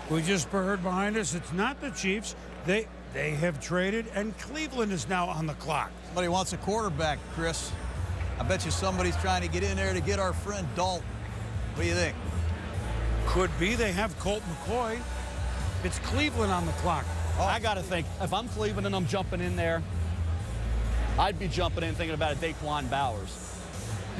We just heard behind us, it's not the Chiefs. They have traded, and Cleveland is now on the clock. Somebody wants a quarterback, Chris. I bet you somebody's trying to get in there to get our friend Dalton. What do you think? Could be. They have Colt McCoy. It's Cleveland on the clock. Oh. I got to think, if I'm Cleveland and I'm jumping in there, I'd be jumping in thinking about a Daquan Bowers.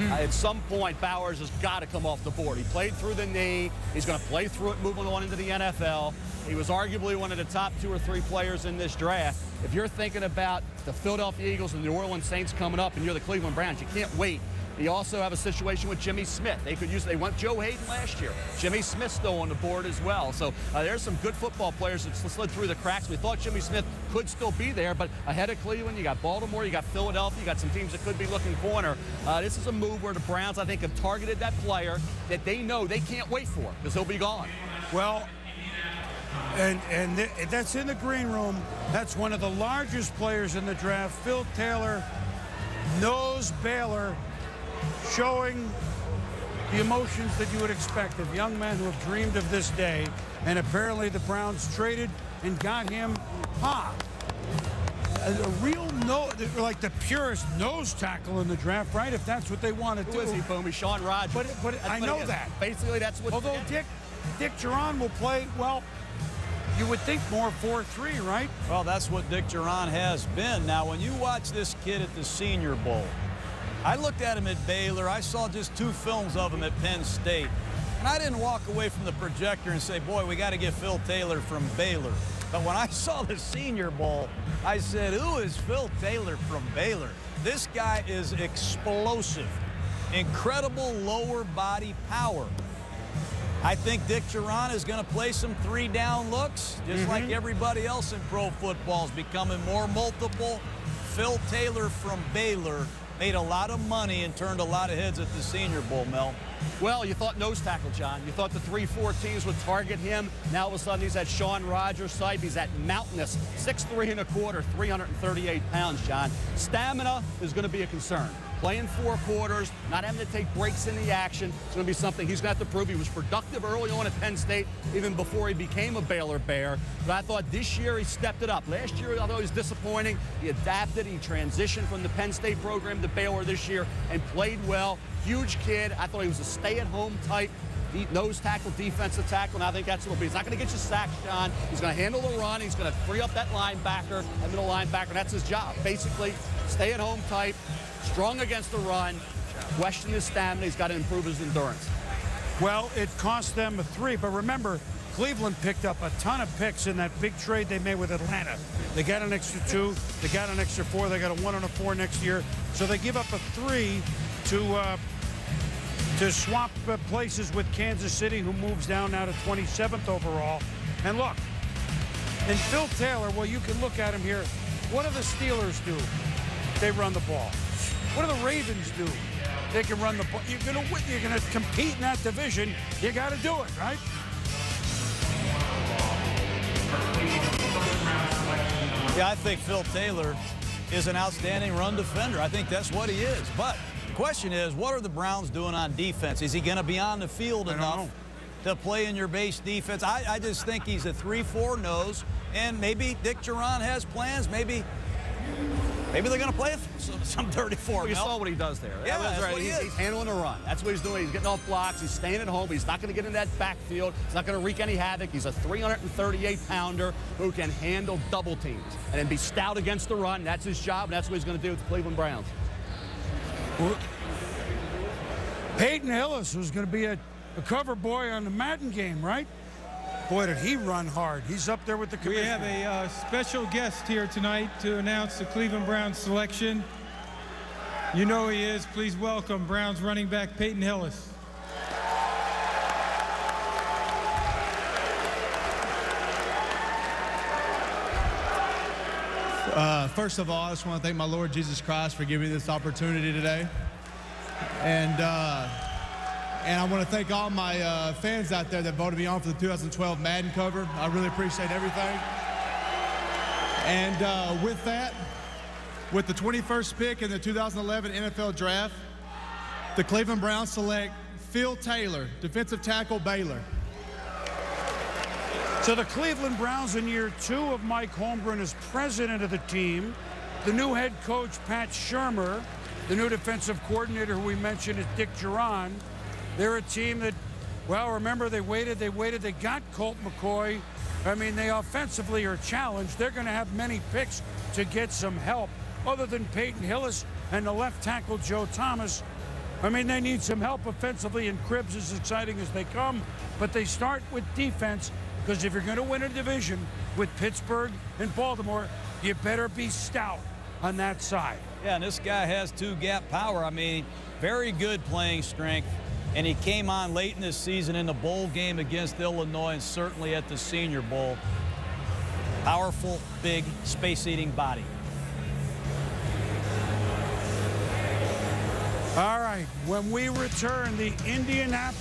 At some point, Bowers has got to come off the board. He played through the knee. He's going to play through it moving on into the NFL. He was arguably one of the top 2 or 3 players in this draft. If you're thinking about the Philadelphia Eagles and the New Orleans Saints coming up and you're the Cleveland Browns, you can't wait. You also have a situation with Jimmy Smith. They went Joe Hayden last year. Jimmy Smith's still on the board as well. So there's some good football players that slid through the cracks. We thought Jimmy Smith could still be there, but ahead of Cleveland, you got Baltimore, you got Philadelphia, you got some teams that could be looking corner. This is a move where the Browns, I think, have targeted that player that they know they can't wait for because he'll be gone. Well, and that's in the green room. That's one of the largest players in the draft. Phil Taylor knows Baylor, showing the emotions that you would expect of young men who have dreamed of this day. And apparently the Browns traded and got him a real like the purest nose tackle in the draft, right? If that's what they want to do. Who is he, Boomy? Sean Rogers. But I know that. Basically, that's what. Although Dick Duran will play, well, you would think more 4-3, right? Well, that's what Dick Duran has been. Now, when you watch this kid at the Senior Bowl, I looked at him at Baylor. I saw just 2 films of him at Penn State. And I didn't walk away from the projector and say, boy, we got to get Phil Taylor from Baylor. But when I saw the Senior Bowl, I said, who is Phil Taylor from Baylor? This guy is explosive, incredible lower body power. I think Dick Duran is going to play some 3-down looks, just like everybody else in pro football is becoming more multiple. Phil Taylor from Baylor made a lot of money and turned a lot of heads at the Senior Bowl, Mel. Well, you thought nose tackle, John. You thought the 3-4 teams would target him. Now, all of a sudden, he's at Sean Rogers' side. He's at mountainous 6'3 1/4", 338 pounds, John. Stamina is going to be a concern. Playing 4 quarters, not having to take breaks in the action. It's going to be something he's going to have to prove. He was productive early on at Penn State, even before he became a Baylor Bear. But I thought this year he stepped it up. Last year, although he was disappointing, he adapted. He transitioned from the Penn State program to Baylor this year and played well. Huge kid. I thought he was a stay-at-home type. Nose tackle, defensive tackle, and I think that's what it'll be. He's not going to get you sacked, John. He's going to handle the run. He's going to free up that linebacker, that middle linebacker. That's his job. Basically, stay-at-home type, strong against the run, question his stamina. He's got to improve his endurance. Well, it cost them a 3, but remember, Cleveland picked up a ton of picks in that big trade they made with Atlanta. They got an extra 2, they got an extra 4, they got a 1 and a 4 next year. So they give up a 3 to swap places with Kansas City, who moves down now to 27th overall. And look, and Phil Taylor, well, you can look at him here. What do the Steelers do? They run the ball. What do the Ravens do? They can run the ball. You're gonna compete in that division. You got to do it, right? Yeah, I think Phil Taylor is an outstanding run defender. I think that's what he is. But the question is, what are the Browns doing on defense? Is he going to be on the field enough to play in your base defense? I just think he's a 3-4 nose, and maybe Dick Duran has plans. Maybe they're going to play some 34. Well, you saw what he does there. Yeah, that's right. What He's handling the run. That's what he's doing. He's getting off blocks. He's staying at home. He's not going to get in that backfield. He's not going to wreak any havoc. He's a 338-pounder who can handle double teams and then be stout against the run. That's his job, and that's what he's going to do with the Cleveland Browns. Peyton Hillis was going to be a cover boy on the Madden game, right? Boy, did he run hard. He's up there with the commissioner. We have a special guest here tonight to announce the Cleveland Browns selection. You know who he is. Please welcome Browns running back Peyton Hillis. First of all, I just want to thank my Lord Jesus Christ for giving me this opportunity today. And I want to thank all my fans out there that voted me on for the 2012 Madden cover. I really appreciate everything. And with that, with the 21st pick in the 2011 NFL Draft, the Cleveland Browns select Phil Taylor, defensive tackle, Baylor. So the Cleveland Browns in year 2 of Mike Holmgren as president of the team. The new head coach, Pat Shurmur. The new defensive coordinator who we mentioned is Dick Duran. They're a team that, well, remember they waited, they got Colt McCoy. I mean, they offensively are challenged. They're going to have many picks to get some help. Other than Peyton Hillis and the left tackle Joe Thomas, I mean, they need some help offensively, and Cribbs is exciting as they come. But they start with defense, because if you're going to win a division with Pittsburgh and Baltimore, you better be stout on that side. Yeah, and this guy has 2-gap power. I mean, very good playing strength. And he came on late in this season in the bowl game against Illinois and certainly at the Senior Bowl. Powerful, big, space-eating body. All right, when we return, the Indianapolis